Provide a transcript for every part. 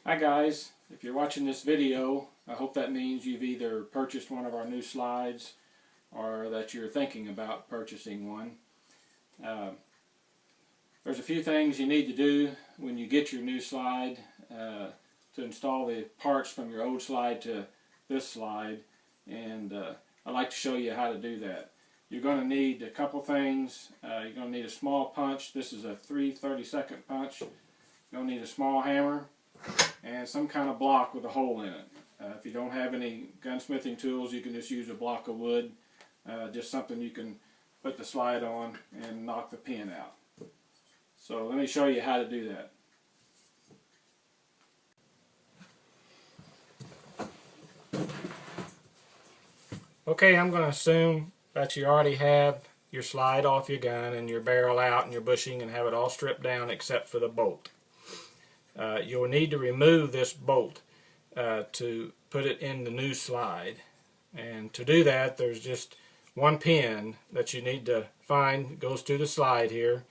Hi guys, if you're watching this video, I hope that means you've either purchased one of our new slides or that you're thinking about purchasing one. There's a few things you need to do when you get your new slide to install the parts from your old slide to this slide, and I'd like to show you how to do that. You're going to need a couple things. You're going to need a small punch. This is a 3/32 punch. You're going to need a small hammer and some kind of block with a hole in it. If you don't have any gunsmithing tools, you can just use a block of wood, just something you can put the slide on and knock the pin out. So let me show you how to do that. Okay, I'm going to assume that you already have your slide off your gun and your barrel out and your bushing and have it all stripped down except for the bolt. You'll need to remove this bolt to put it in the new slide, and to do that there's just one pin that you need to find. It goes through the slide here.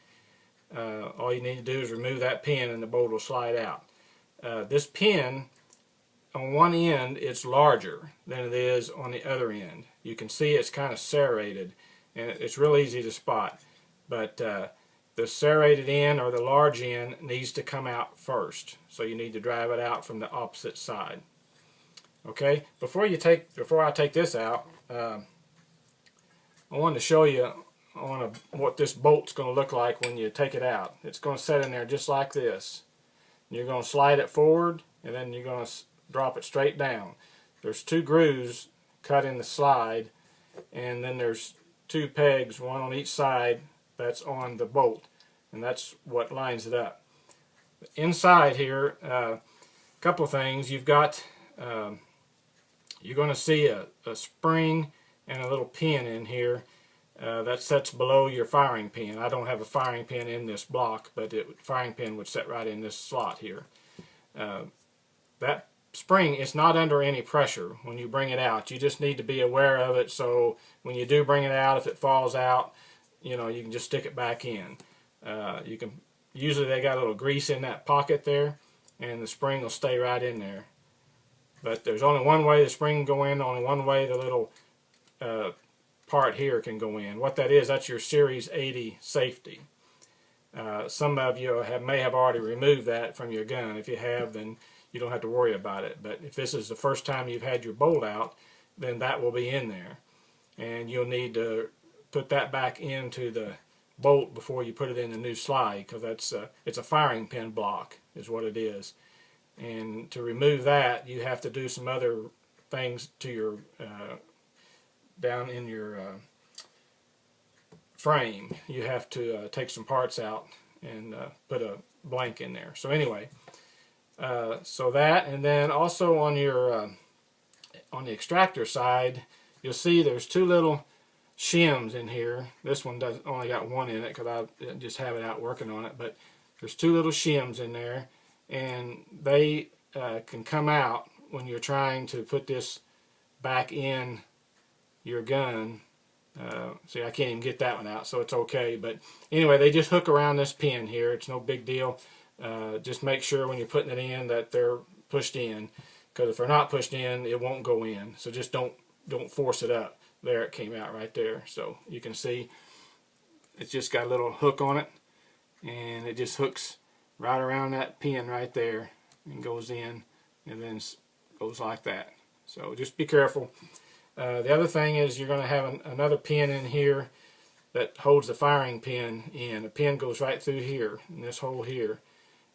All you need to do is remove that pin and the bolt will slide out. This pin on one end, it's larger than it is on the other end. You can see it's kind of serrated and it's real easy to spot, but the serrated end or the large end needs to come out first, so you need to drive it out from the opposite side. Okay, before I take this out, I wanted to show you what this bolt's going to look like when you take it out. It's going to set in there just like this. You're going to slide it forward and then you're going to drop it straight down. There's two grooves cut in the slide, and then there's two pegs, one on each side, that's on the bolt, and that's what lines it up. Inside here, a couple of things. You've got you're going to see a spring and a little pin in here that sets below your firing pin. I don't have a firing pin in this block, but firing pin would set right in this slot here. That spring is not under any pressure when you bring it out. You just need to be aware of it, so when you do bring it out, if it falls out, you can just stick it back in. Usually they got a little grease in that pocket there, and the spring will stay right in there. But there's only one way the spring can go in, only one way the little part here can go in. What that is, that's your Series 80 safety. Some of you may have already removed that from your gun. If you have, then you don't have to worry about it. But if this is the first time you've had your bolt out, then that will be in there, and you'll need to put that back into the bolt before you put it in the new slide, because it's a firing pin block is what it is. And to remove that, you have to do some other things to your down in your frame. You have to take some parts out and put a blank in there. So anyway, so that, and then also on your on the extractor side, you'll see there's two little shims in here. This one only got one in it because I just have it out working on it, but there's two little shims in there, and they can come out when you're trying to put this back in your gun. See, I can't even get that one out, so it's okay. But anyway, they just hook around this pin here. It's no big deal. Just make sure when you're putting it in that they're pushed in, because if they're not pushed in, it won't go in. So just don't force it up. There, it came out right there. So you can see it's just got a little hook on it, and it just hooks right around that pin right there and goes in, and then goes like that. So just be careful. The other thing is you're going to have another pin in here that holds the firing pin in. The pin goes right through here in this hole here.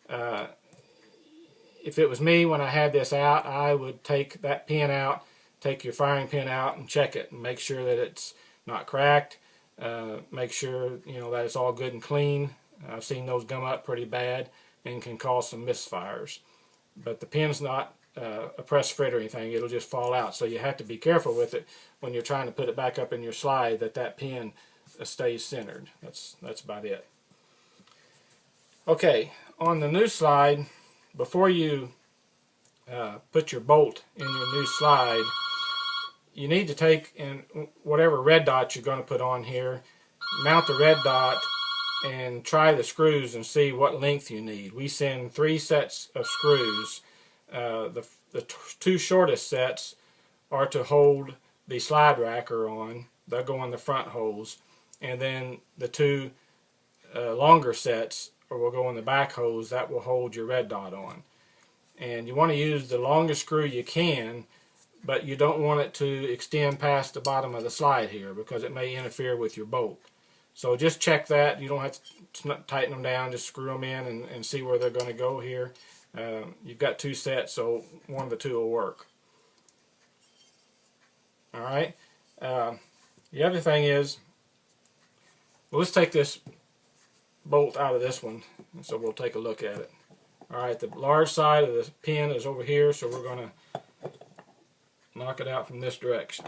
If it was me when I had this out, I would take that pin out, take your firing pin out and check it and make sure that it's not cracked. Make sure that it's all good and clean. I've seen those gum up pretty bad and can cause some misfires. But the pin's not a press fit or anything. It'll just fall out. So you have to be careful with it when you're trying to put it back up in your slide, that pin stays centered. That's about it. Okay, on the new slide, before you put your bolt in your new slide, you need to take in whatever red dot you're going to put on here, mount the red dot and try the screws and see what length you need. We send 3 sets of screws the two shortest sets are to hold the slide racker on. They'll go on the front hose, and then the two longer sets will go on the back hose. That will hold your red dot on. And you want to use the longest screw you can, but you don't want it to extend past the bottom of the slide here because it may interfere with your bolt. So just check that. You don't have to tighten them down, just screw them in and see where they're going to go here. You've got two sets, so one of the two will work. Alright, the other thing is, well, let's take this bolt out of this one, and so we'll take a look at it. Alright, the large side of the pin is over here, so we're going to knock it out from this direction.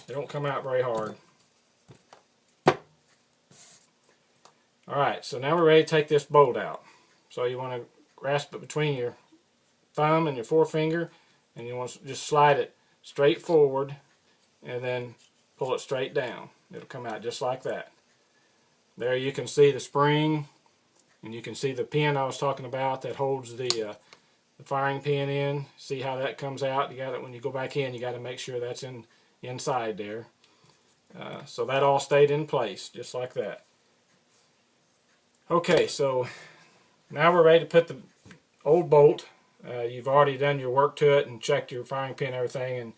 They don't come out very hard. Alright, so now we're ready to take this bolt out. So you want to grasp it between your thumb and your forefinger, and you want to just slide it straight forward and then pull it straight down. It'll come out just like that. There you can see the spring, and you can see the pin I was talking about that holds the firing pin in. See how that comes out? You got it when you go back in. You got to make sure that's inside there. So that all stayed in place just like that. Okay, so now we're ready to put the old bolt. You've already done your work to it and checked your firing pin and everything, and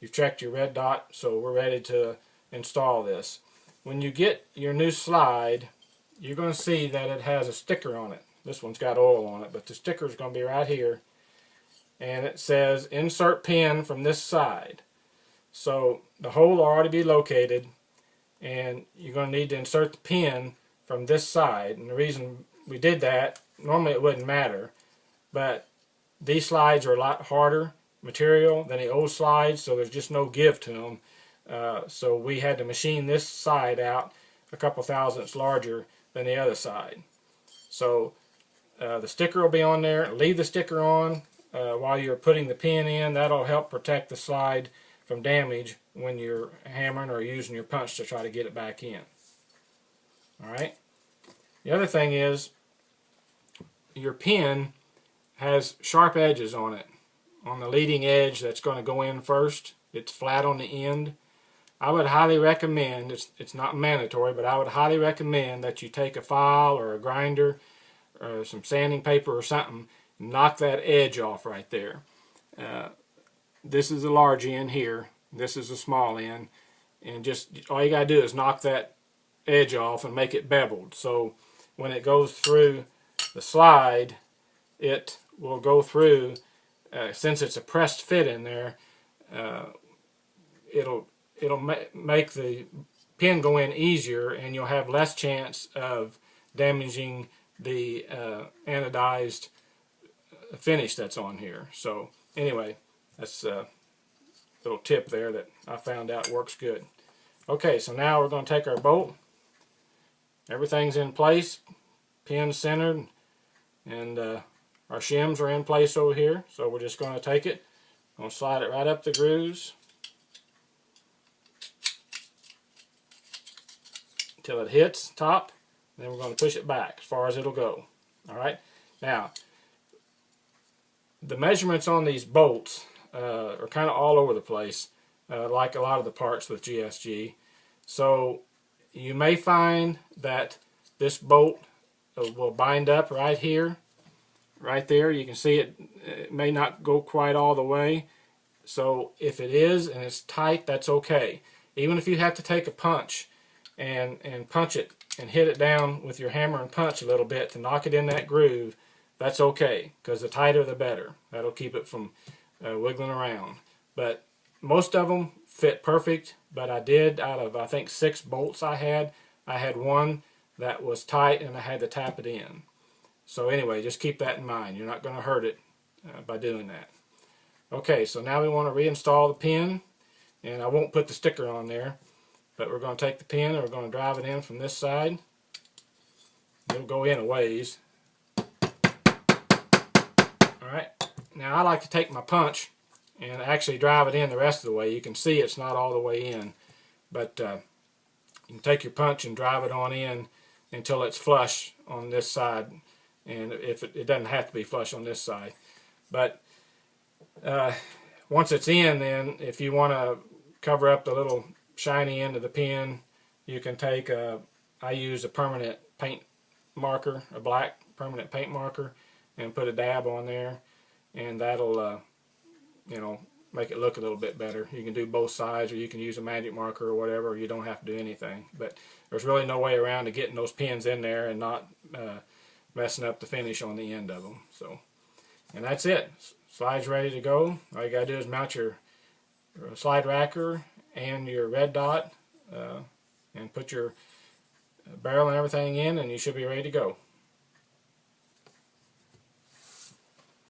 you've checked your red dot, so we're ready to install this. When you get your new slide, you're going to see that it has a sticker on it. This one's got oil on it, but the sticker is going to be right here, and it says insert pin from this side. So the hole will already be located, and you're going to need to insert the pin from this side. And the reason we did that, normally it wouldn't matter, but these slides are a lot harder material than the old slides, so there's just no give to them. So we had to machine this side out a couple thousandths larger than the other side. So the sticker will be on there. Leave the sticker on while you're putting the pin in. That'll help protect the slide from damage when you're hammering or using your punch to try to get it back in. Alright. The other thing is, your pin has sharp edges on it. On the leading edge that's going to go in first, it's flat on the end. I would highly recommend, it's not mandatory, but I would highly recommend that you take a file or a grinder or some sanding paper or something, and knock that edge off right there. This is a large end here, this is a small end, and just all you gotta do is knock that edge off and make it beveled. So when it goes through the slide, it will go through, since it's a pressed fit in there, it'll make the pin go in easier, and you'll have less chance of damaging the anodized finish that's on here. So anyway, that's a little tip there that I found out works good. Okay, so now we're going to take our bolt. Everything's in place, pin centered, and our shims are in place over here. So we're just going to take it, going to slide it right up the grooves until it hits top. Then we're going to push it back as far as it'll go. Alright, now the measurements on these bolts are kind of all over the place, like a lot of the parts with GSG. So you may find that this bolt will bind up right here, right there. You can see it may not go quite all the way. So if it is and it's tight, that's okay. Even if you have to take a punch and punch it and hit it down with your hammer and punch a little bit to knock it in that groove, that's okay, because the tighter the better. That'll keep it from wiggling around. But most of them fit perfect, but I did, out of I think 6 bolts I had one that was tight and I had to tap it in. So anyway, just keep that in mind. You're not going to hurt it by doing that. Okay, so now we want to reinstall the pin, and I won't put the sticker on there, but we're going to take the pin and we're going to drive it in from this side. It'll go in a ways. Alright, now I like to take my punch and actually drive it in the rest of the way. You can see it's not all the way in, but you can take your punch and drive it on in until it's flush on this side, and if it doesn't have to be flush on this side. But once it's in, then if you want to cover up the little shiny end of the pen, you can take I use a permanent paint marker, a black permanent paint marker, and put a dab on there, and that'll you know, make it look a little bit better. You can do both sides, or you can use a magic marker or whatever. You don't have to do anything. But there's really no way around to getting those pins in there and not messing up the finish on the end of them. So, and that's it. Slide's ready to go. All you gotta do is mount your slide racker and your red dot, and put your barrel and everything in, and you should be ready to go.